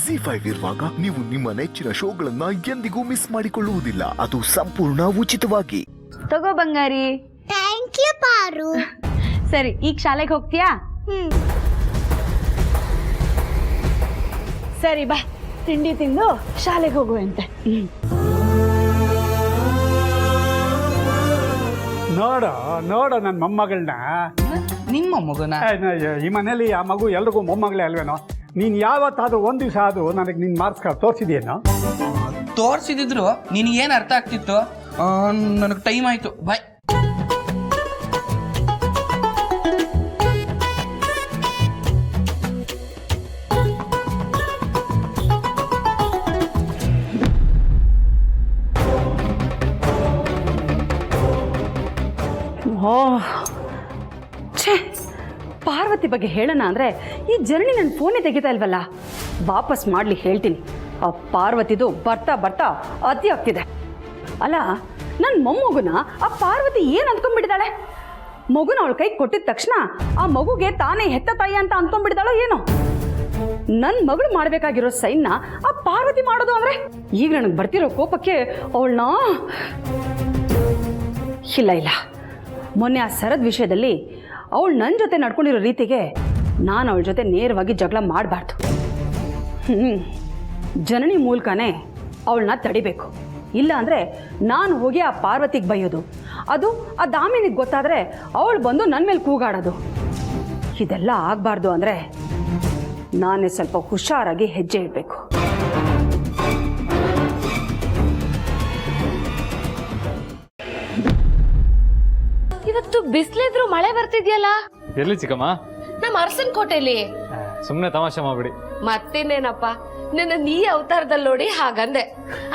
ZEE5 ಇರುವಾಗ ನೀವು ನಿಮ್ಮ ನೆಚ್ಚಿನ ಶೋಗಳನ್ನ ಎಂದಿಗೂ ಮಿಸ್ ಮಾಡಿಕೊಳ್ಳುವುದಿಲ್ಲ. ಅದು ಸಂಪೂರ್ಣ ಉಚಿತವಾಗಿ. ತಗೋ ಬಂಗಾರಿ. ಥ್ಯಾಂಕ್ ಯು ಪಾರು. ಸರಿ, ಈಗ ಶಾಲೆಗೆ ಹೋಗ್ತೀಯಾ? ಸರಿ ಬಾ, ತಿಂಡಿ ತಿಂದು ಶಾಲೆಗೆ ಹೋಗುವಂತೆ. ನೋಡ ನನ್ನ ಮೊಮ್ಮಗಳನ್ನ. ನಿಮ್ಮ ಮಗುನ? ಈ ಮನೇಲಿ ಆ ಮಗು ಎಲ್ರಿಗೂ ಮೊಮ್ಮಗಳೇ ಅಲ್ವೇನೋ. ನೀನು ಯಾವತ್ತಾದ್ರೂ ಒಂದು ದಿವಸ ಆದರೂ ನನಗೆ ನಿನ್ನ ಮಾರ್ಕ್ಸ್ ಕಾರ್ಡ್ ತೋರಿಸಿದ್ಯೇನೋ? ತೋರಿಸಿದ್ರು ನಿನಗೇನು ಅರ್ಥ ಆಗ್ತಿತ್ತು? ನನಗೆ ಟೈಮ್ ಆಯಿತು, ಬಾಯ್. ಛೇ, ಪಾರ್ವತಿ ಬಗ್ಗೆ ಹೇಳೋಣ ಅಂದರೆ ಈ ಜರ್ನಿ ನನ್ನ ಫೋನೇ ತೆಗಿತಾ ಇಲ್ವಲ್ಲ. ವಾಪಸ್ ಮಾಡಲಿ ಹೇಳ್ತೀನಿ. ಆ ಪಾರ್ವತಿದು ಬರ್ತಾ ಬರ್ತಾ ಅತಿ ಆಗ್ತಿದೆ. ಅಲ್ಲ, ನನ್ನ ಮೊಮ್ಮಗುನ ಆ ಪಾರ್ವತಿ ಏನು ಅಂದ್ಕೊಂಡ್ಬಿಟ್ಟಿದ್ದಾಳೆ? ಮಗುನ ಅವಳ ಕೈ ಕೊಟ್ಟಿದ ತಕ್ಷಣ ಆ ಮಗುಗೆ ತಾನೇ ಹೆತ್ತ ತಾಯಿ ಅಂತ ಅಂದ್ಕೊಂಡ್ಬಿಟ್ಟಿದ್ದಾಳೋ ಏನೋ. ನನ್ನ ಮಗಳು ಮಾಡಬೇಕಾಗಿರೋ ಸೈನ್ನ ಆ ಪಾರ್ವತಿ ಮಾಡೋದು ಅಂದರೆ ಈಗ ನನಗೆ ಬರ್ತಿರೋ ಕೋಪಕ್ಕೆ ಅವಳನ್ನ ಇಲ್ಲ, ಮೊನ್ನೆ ಆ ಸರದ ವಿಷಯದಲ್ಲಿ ಅವಳು ನನ್ನ ಜೊತೆ ನಡ್ಕೊಂಡಿರೋ ರೀತಿಗೆ ನಾನು ಅವಳ ಜೊತೆ ನೇರವಾಗಿ ಜಗಳ ಮಾಡಬಾರ್ದು. ಜನನಿ ಮೂಲಕನೇ ಅವಳನ್ನ ತಡಿಬೇಕು. ಇಲ್ಲ ಅಂದರೆ ನಾನು ಹೋಗಿ ಆ ಪಾರ್ವತಿಗೆ ಬೈಯೋದು, ಅದು ಆ ದಾಮಿನಿಗೆ ಗೊತ್ತಾದರೆ ಅವಳು ಬಂದು ನನ್ನ ಮೇಲೆ ಕೂಗಾಡೋದು. ಇದೆಲ್ಲ ಆಗಬಾರ್ದು ಅಂದರೆ ನಾನೇ ಸ್ವಲ್ಪ ಹುಷಾರಾಗಿ ಹೆಜ್ಜೆ ಇಡಬೇಕು. ಇವತ್ತು ಬಿಸಿಲಿದ್ರು ಮಳೆ ಬರ್ತಿದ್ಯಲ್ಲ. ಎಲ್ಲಿ ಚಿಕ್ಕಮ್ಮ? ನಮ್ಮ ಅರಸನ್ ಕೋಟೆಲಿ. ಸುಮ್ಮನೆ ತಮಾಷೆ ಮಾಡ್ಬಿಡಿ. ಮತ್ತಿನ್ನೇನಪ್ಪ, ನನ್ನ ನೀ ಅವತಾರದಲ್ಲಿ ನೋಡಿ ಹಾಗಂದೆ.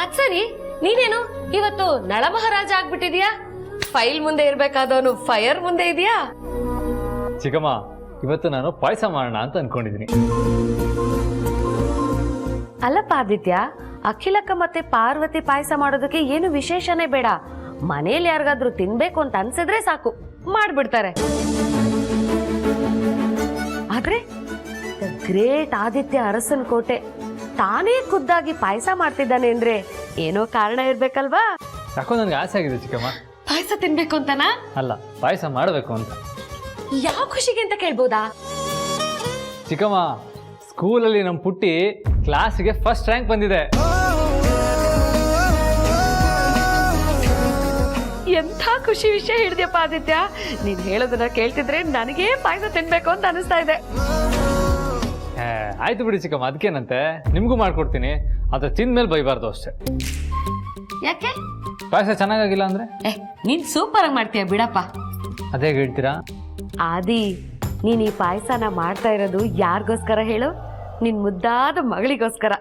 ಅದ್ ಸರಿ, ನೀನೇನು ಇವತ್ತು ನಳ ಮಹಾರಾಜ ಆಗ್ಬಿಟ್ಟಿದ್ಯಾ? ಫೈಲ್ ಮುಂದೆ ಇರ್ಬೇಕಾದವನು ಫೈರ್ ಮುಂದೆ ಇದೆಯಾ? ಚಿಕ್ಕಮ್ಮ, ಇವತ್ತು ನಾನು ಪಾಯಸ ಮಾಡೋಣ ಅಂತ ಅನ್ಕೊಂಡಿದ್ದೀನಿ. ಅಲ್ಲಪ್ಪ ಆದಿತ್ಯ, ಅಖಿಲಕ್ಕ ಮತ್ತೆ ಪಾರ್ವತಿ ಪಾಯಸ ಮಾಡೋದಕ್ಕೆ ಏನು ವಿಶೇಷನೇ ಬೇಡ. ಮನೇಲಿ ಯಾರಿಗಾದ್ರೂ ತಿನ್ಬೇಕು ಅಂತ ಅನ್ಸಿದ್ರೆ ಸಾಕು, ಮಾಡ್ಬಿಡ್ತಾರೆ. ಆದ್ರೆ ಗ್ರೇಟ್ ಆದಿತ್ಯ ಅರಸನ್ ಕೋಟೆ ತಾನೇ ಖುದ್ದಾಗಿ ಪಾಯಸ ಮಾಡ್ತಿದ್ದಾನೆ ಅಂದ್ರೆ ಏನೋ ಕಾರಣ ಇರ್ಬೇಕಲ್ವಾ? ಯಾಕೋ ನನಗೆ ಆಸೆ ಆಗಿದೆ ಚಿಕ್ಕಮ್ಮ. ಪಾಯಸ ತಿನ್ಬೇಕು ಅಂತನಾ? ಅಲ್ಲ, ಪಾಯಸ ಮಾಡಬೇಕು ಅಂತ. ಯಾವ ಖುಷಿಗೆ ಅಂತ ಕೇಳ್ಬೋದಾ? ಚಿಕ್ಕಮ್ಮ, ಸ್ಕೂಲಲ್ಲಿ ನಮ್ಮ ಪುಟ್ಟಿ ಕ್ಲಾಸಿಗೆ ಫಸ್ಟ್ ರ್ಯಾಂಕ್ ಬಂದಿದೆ. ಎಂಥ ಖುಷಿ ವಿಷಯ ಹೇಳಿದ್ಯಪ್ಪ ಆದಿತ್ಯ. ನೀನ್ ಹೇಳೋದನ್ನ ಕೇಳ್ತಿದ್ರೆ ನನಗೇ ಪಾಯಸ ತಿನ್ಬೇಕು ಅಂತ ಅನಿಸ್ತಾ ಇದೆ. ಆಯ್ತು ಬಿಡಿ ಚಿಕ್ಕಮ್ಮ, ಅದಕ್ಕೇನಂತೆ, ನಿಮ್ಗೂ ಮಾಡ್ಕೊಡ್ತೀನಿ. ಆದ್ರೆ ತಿಂದ್ಮೇಲೆ ಬೈಬಾರ್ದು ಅಷ್ಟೇ. ಯಾಕೆ? ಪಾಯಸ ಚೆನ್ನಾಗಿಲ್ಲ ಅಂದ್ರೆ? ನೀನ್ ಸೂಪರ್ ಆಗಿ ಮಾಡ್ತೀಯ ಬಿಡಪ್ಪ. ಅದೇ ಹೇಳ್ತೀರಾ? ಆದಿ, ನೀನ್ ಈ ಪಾಯಸನ ಮಾಡ್ತಾ ಇರೋದು ಯಾರಿಗೋಸ್ಕರ ಹೇಳು? ನಿನ್ ಮುದ್ದಾದ ಮಗಳಿಗೋಸ್ಕರ.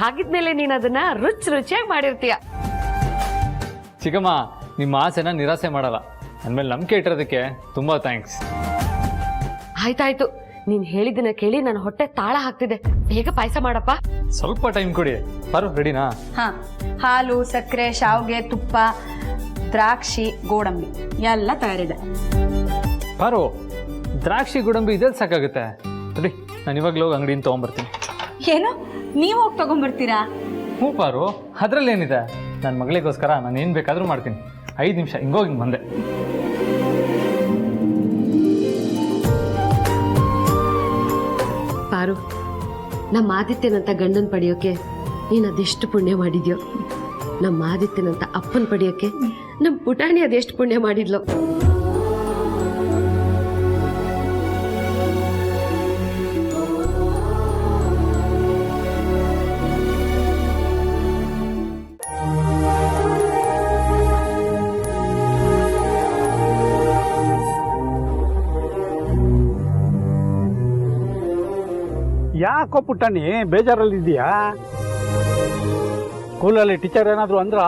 ಹಾಗಿದ್ಮೇಲೆ ನೀನ್ ಅದನ್ನ ರುಚಿಯಾಗಿ ಮಾಡಿರ್ತೀಯ. ಚಿಕ್ಕಮ್ಮ, ನಿಮ್ಮ ಆಸೆನ ನಿರಾಸೆ ಮಾಡಲ್ಲ. ಅಂದಮೇಲೆ ನಂಬಿಕೆ ಇಟ್ಟಿರೋದಕ್ಕೆ ತುಂಬಾ ಥ್ಯಾಂಕ್ಸ್. ಆಯ್ತಾಯ್ತು, ನೀನ್ ಹೇಳಿದ್ದನ್ನ ಕೇಳಿ ನನ್ನ ಹೊಟ್ಟೆ ತಾಳ ಹಾಕ್ತಿದೆ. ಬೇಗ ಪಾಯಸ ಮಾಡಪ್ಪ. ಸ್ವಲ್ಪ ಟೈಮ್ ಕೊಡಿ. ಪಾರು, ರೆಡಿನಾ? ಹಾಂ, ಹಾಲು, ಸಕ್ಕರೆ, ಶಾವಿಗೆ, ತುಪ್ಪ, ದ್ರಾಕ್ಷಿ, ಗೋಡಂಬಿ ಎಲ್ಲ ತಯಾರಿದೆ. ಪಾರು, ದ್ರಾಕ್ಷಿ ಗೋಡಂಬಿ ಇದೆಲ್ಲ ಸಾಕಾಗುತ್ತೆ. ರೆಡಿ, ನಾನು ಇವಾಗಲೂ ಹೋಗಿ ಅಂಗಡಿಯಿಂದ ತೊಗೊಂಬರ್ತೀನಿ. ಏನು, ನೀವು ಹೋಗಿ ತಗೊಂಡ್ಬರ್ತೀರಾ? ಹ್ಞೂ ಪಾರು, ಅದರಲ್ಲೇನಿದೆ. ನನ್ನ ಮಗಳಿಗೋಸ್ಕರ ನಾನು ಏನು ಬೇಕಾದರೂ ಮಾಡ್ತೀನಿ. 5 ನಿಮಿಷ ಹಿಂಗೋಗಿ ಬಂದೆ. ಪಾರು, ನಮ್ಮ ಆದಿತ್ಯನಂತ ಗಂಡನ್ ಪಡೆಯೋಕೆ ನೀನು ಅದೆಷ್ಟು ಪುಣ್ಯ ಮಾಡಿದ್ಯೋ. ನಮ್ಮ ಆದಿತ್ಯನಂತ ಅಪ್ಪನ್ ಪಡೆಯೋಕೆ ನಮ್ಮ ಪುಟಾಣಿ ಅದೆಷ್ಟು ಪುಣ್ಯ ಮಾಡಿದ್ಲೋ. ಯಾಕೋ ಪುಟ್ಟಣ್ಣಿ ಬೇಜಾರಲ್ಲಿ ಇದೆಯಾ? ಸ್ಕೂಲಲ್ಲಿ ಟೀಚರ್ ಏನಾದರೂ ಅಂದ್ರ?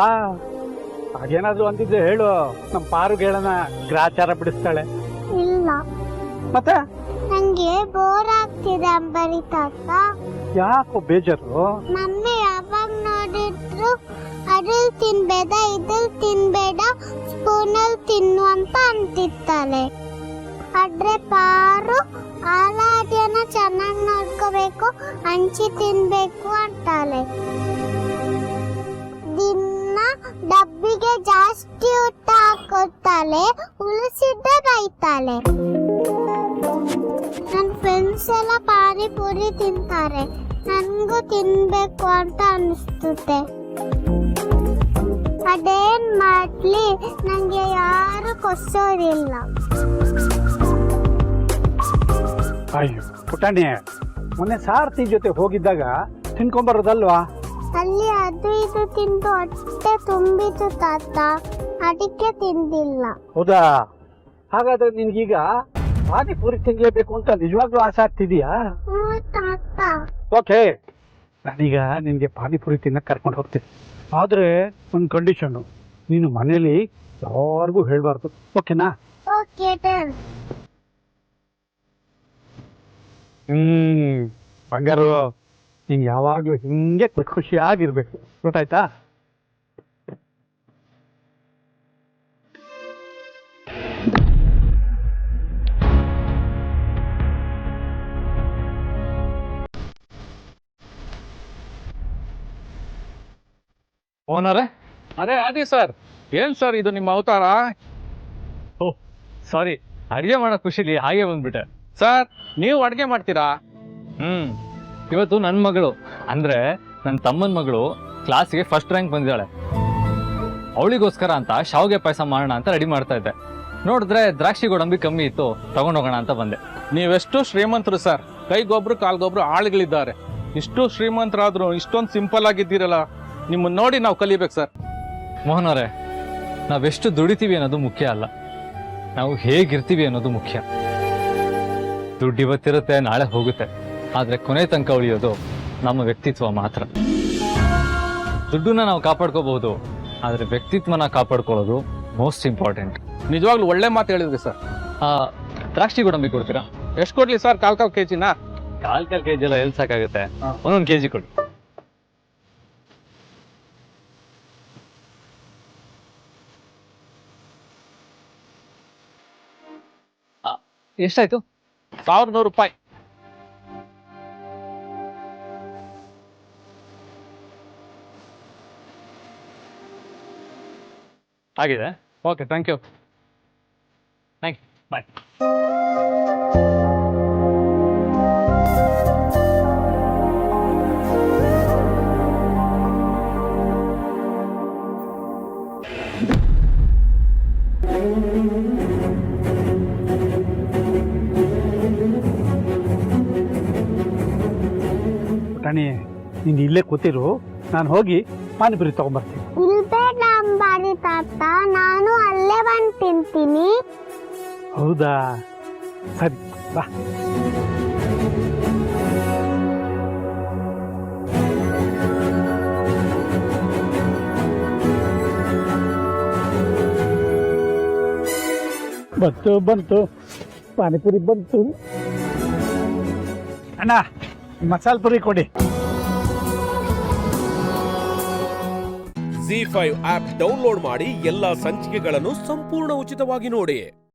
ಹಾಗೇನಾದರೂ ಅಂದಿದ್ದೆ ಹೇಳು, ನಮ್ಮ ಪಾರುಗೆ ಹೇಳೋಣ, ಗ್ರಾಚಾರ ಬಿಡಿಸ್ತಾಳೆ. ಇಲ್ಲ, ಮತ್ತೆ ನಂಗೆ ಬೋರ್ ಆಗ್ತಿದೆ ಅಂಬರಿ ತಾತ. ಯಾಕೋ ಬೇಜಾರು? ಮಮ್ಮಿ ಯಾವಾಗ ನೋಡಿದ್ರು ಅದ್ರಲ್ಲಿ ತಿನ್ಬೇಡ, ಇದ್ರಲ್ಲಿ ತಿನ್ಬೇಡ, ಸ್ಪೂನಲ್ಲಿ ತಿನ್ನು ಅಂತ ಅಂತಿರ್ತಾಳೆ. ಆದ್ರೆ ಪಾರು ಆಲಾಟಿಯನ್ನ ಚೆನ್ನಾಗಿ ನೋಡ್ಕೋಬೇಕು, ಹಂಚಿ ತಿನ್ಬೇಕು ಅಂತಾಳೆ. ದಿನ ಡಬ್ಬಿಗೆ ಜಾಸ್ತಿ ಊಟ ಹಾಕೋತಾಳೆ, ಉಳಿಸಿದ್ದೆ ಬೈತಾಳೆ. ನನ್ನ ಫ್ರೆಂಡ್ಸ್ ಎಲ್ಲ ಪಾನಿಪುರಿ ತಿಂತಾರೆ, ನನ್ಗೂ ತಿನ್ಬೇಕು ಅಂತ ಅನಿಸ್ತುತ್ತೆ. ಅದೇನ್ ಮಾಡ್ಲಿ, ನಂಗೆ ಯಾರು ಕೊಡ್ಸೋದಿಲ್ಲ. ಅಯ್ಯೋ ಪುಟಾಣಿ, ಮೊನ್ನೆ ಸಾರಥಿ ಜೊತೆ ಹೋಗಿದ್ದಾಗ ತಿನ್ಕೊಂಬರೋದಲ್ವಾ? ಅಲ್ಲಿ ಅದು ಇದು ತಿಂದು ಹೊಟ್ಟೆ ತುಂಬಿತು ತಾತ, ಅದಕ್ಕೆ ತಿಂದಿಲ್ಲ. ಹೌದಾ? ಹಾಗಾದ್ರೆ ನಿನ್ಗೀಗ ಪಾನಿಪುರಿ ತಿನ್ಲೇಬೇಕು ಅಂತ ನಿಜವಾಗ್ಲೂ ಆಸೆ ಆಗ್ತಿದೀಯಾ? ತಾತ, ಓಕೆ, ನಾನೀಗ ನಿನ್ಗೆ ಪಾನಿಪುರಿ ತಿನ್ನಕ್ಕೆ ಕರ್ಕೊಂಡು ಹೋಗ್ತೀನಿ. ಆದ್ರೆ ಒಂದು ಕಂಡೀಷನ್ನು, ನೀನು ಮನೇಲಿ ಯಾರಿಗೂ ಹೇಳ್ಬಾರ್ದು, ಓಕೆನಾ? Okay done. ಬಂಗಾರು, ನೀನ್ ಯಾವಾಗ್ಲೂ ಹಿಂಗೆ ಖುಷಿಯಾಗಿರ್ಬೇಕು, ಗೊತ್ತಾಯ್ತಾ? ಓನರೇ? ಅದೇ ಅದೇ ಸರ್. ಏನ್ ಸರ್ ಇದು ನಿಮ್ಮ ಅವತಾರ? ಓಹ್ ಸಾರಿ, ಅಡುಗೆ ಮಾಡೋ ಖುಷಿಲಿ ಹಾಗೆ ಬಂದ್ಬಿಟ್ಟೆ. ಸರ್ ನೀವು ಅಡ್ಗೆ ಮಾಡ್ತೀರಾ? ಇವತ್ತು ನನ್ನ ಮಗಳು ಅಂದ್ರೆ ನನ್ನ ತಮ್ಮನ ಮಗಳು ಕ್ಲಾಸಿಗೆ ಫಸ್ಟ್ ರ್ಯಾಂಕ್ ಬಂದಿದ್ದಾಳೆ. ಅವಳಿಗೋಸ್ಕರ ಅಂತ ಶಾವಿಗೆ ಪಾಯಸ ಮಾಡೋಣ ಅಂತ ರೆಡಿ ಮಾಡ್ತಾ ಇದ್ದೆ. ನೋಡಿದ್ರೆ ದ್ರಾಕ್ಷಿ ಗೋಡಂಬಿ ಕಮ್ಮಿ ಇತ್ತು, ತಗೊಂಡೋಗೋಣ ಅಂತ ಬಂದೆ. ನೀವೆಷ್ಟು ಶ್ರೀಮಂತರು ಸರ್, ಕೈಗೊಬ್ರು ಕಾಲ್ಗೊಬ್ರು ಆಳುಗಳಿದ್ದಾರೆ. ಇಷ್ಟು ಶ್ರೀಮಂತರಾದ್ರು ಇಷ್ಟೊಂದು ಸಿಂಪಲ್ ಆಗಿದ್ದೀರಲ್ಲ, ನಿಮ್ಮನ್ನ ನೋಡಿ ನಾವು ಕಲಿಬೇಕು ಸರ್. ಮೋಹನ್ ಅವರೇ, ನಾವೆಷ್ಟು ದುಡಿತೀವಿ ಅನ್ನೋದು ಮುಖ್ಯ ಅಲ್ಲ, ನಾವು ಹೇಗಿರ್ತೀವಿ ಅನ್ನೋದು ಮುಖ್ಯ. ದುಡ್ಡು ಇವತ್ತಿರುತ್ತೆ, ನಾಳೆ ಹೋಗುತ್ತೆ, ಆದರೆ ಕೊನೆ ತನಕ ಉಳಿಯೋದು ನಮ್ಮ ವ್ಯಕ್ತಿತ್ವ ಮಾತ್ರ. ದುಡ್ಡನ್ನ ನಾವು ಕಾಪಾಡ್ಕೋಬಹುದು, ಆದರೆ ವ್ಯಕ್ತಿತ್ವನ ಕಾಪಾಡ್ಕೊಳ್ಳೋದು ಮೋಸ್ಟ್ ಇಂಪಾರ್ಟೆಂಟ್. ನಿಜವಾಗ್ಲೂ ಒಳ್ಳೆ ಮಾತು ಹೇಳಿದ್ರಿ ಸರ್. ದ್ರಾಕ್ಷಿ ಗೋಡಂಬಿ ಕೊಡ್ತೀರಾ? ಎಷ್ಟು ಕೊಡ್ಲಿ ಸರ್? ಕಾಲ್ ಕೆಜಿನಾ? ಕಾಲ್ ಕೆಜಿ ಎಲ್ಲ ಎಲ್ಲಿ ಸಾಕಾಗುತ್ತೆ, ಒಂದೊಂದು ಕೆಜಿ ಕೊಡಿ. ಎಷ್ಟಾಯ್ತು? 1100 ರೂಪಾಯಿ. ಆಗಿದೆ. Okay, thank you. Thank you, bye. ಪುಟಾಣಿ, ನೀನು ಇಲ್ಲೇ ಕೂತಿರು, ನಾನು ಹೋಗಿ ಪಾನಿಪುರಿ ತಗೊಂಡ್ಬರ್ತೀನಿ. ಇಲ್ಬೇಡ ಅಂಬಾರಿ ತಾತ, ನಾನು ಅಲ್ಲೇ ಬಂದು ತಿಂತೀನಿ. ಹೌದಾ? ಸರಿ ಬಾ. ಬಂತು ಪಾನಿಪುರಿ ಬಂತು. ಅಣ್ಣ, ಮಸಾಲ ಪುರಿ ಕೊಡಿ. ZEE5 ಆಪ್ ಡೌನ್ಲೋಡ್ ಮಾಡಿ ಎಲ್ಲಾ ಸಂಚಿಕೆಗಳನ್ನು ಸಂಪೂರ್ಣ ಉಚಿತವಾಗಿ ನೋಡಿ.